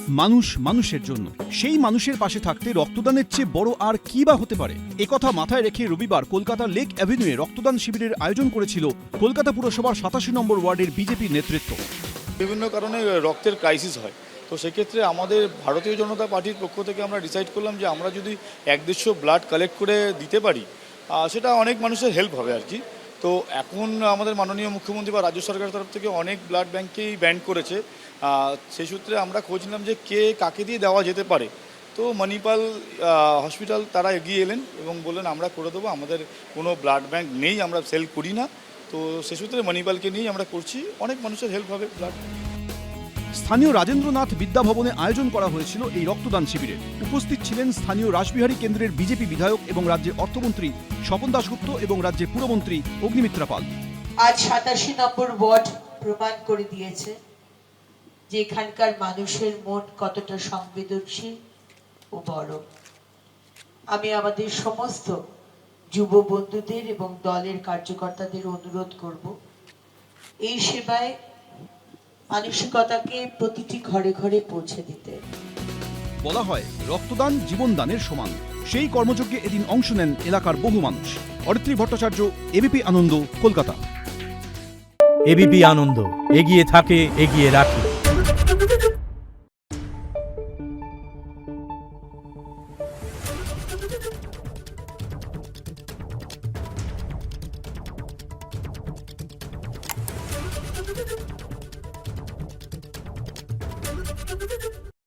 মানুষ মানুষের জন্য, সেই মানুষের পাশে থাকতে রক্তদানের চেয়ে বড় আর কি বা হতে পারে। একথা মাথায় রেখে রবিবার কলকাতার লেক অ্যাভিনিউয়ে রক্তদান শিবিরের আয়োজন করেছিল কলকাতা পুরসভার 87 নম্বর ওয়ার্ডের বিজেপি নেতৃত্ব। বিভিন্ন কারণে রক্তের ক্রাইসিস হয়, তো সেক্ষেত্রে আমাদের ভারতীয় জনতা পার্টির পক্ষ থেকে আমরা ডিসাইড করলাম যে আমরা যদি 150 ব্লাড কালেক্ট করে দিতে পারি সেটা অনেক মানুষের হেল্প হবে আর কি। তো এখন আমাদের মাননীয় মুখ্যমন্ত্রী বা রাজ্য সরকারের তরফ থেকে অনেক ব্লাড ব্যাঙ্কেই ব্যান্ড করেছে, সেই সূত্রে আমরা খোঁজ নিলাম যে কে কাকে দিয়ে দেওয়া যেতে পারে। তো মণিপাল হসপিটাল তারা এগিয়ে এলেন এবং বললেন আমরা করে দেবো, আমাদের কোনো ব্লাড ব্যাঙ্ক নেই, আমরা সেল করি না। তো সে সূত্রে মণিপালকে নিয়েই আমরা করছি, অনেক মানুষের হেল্প হবে ব্লাড। স্থানীয় রাজেন্দ্রনাথ বিদ্যাভবনে আয়োজন করা হয়েছিল এই রক্তদান শিবিরে। উপস্থিত ছিলেন স্থানীয় রাসবিহারী কেন্দ্রের বিজেপি বিধায়ক এবং রাজ্যের অর্থমন্ত্রী স্বপন দাশগুপ্ত এবং রাজ্যের পুরমন্ত্রী অগ্নিমিত্রা পাল। আজ 87 নম্বর ওয়ার্ড প্রমাণ করে দিয়েছে যে এখানকার মানুষের মন কতটা সংবেদনশীল ও বড়। আমি আমাদের সমস্ত যুব বন্ধুদের এবং দলের কার্যকর্তাদের অনুরোধ করব এই সেবায় মানসিকতাকে প্রতিটি ঘরে ঘরে পৌঁছে দিতে। বলা হয় রক্তদান জীবনদানের সমান। সেই কর্মযজ্ঞে এদিন অংশ নেন এলাকার বহু মানুষ। অরিত্রী ভট্টাচার্য, এবিপি আনন্দ, কলকাতা। এবিপি আনন্দ, এগিয়ে থাকে, এগিয়ে রাখে।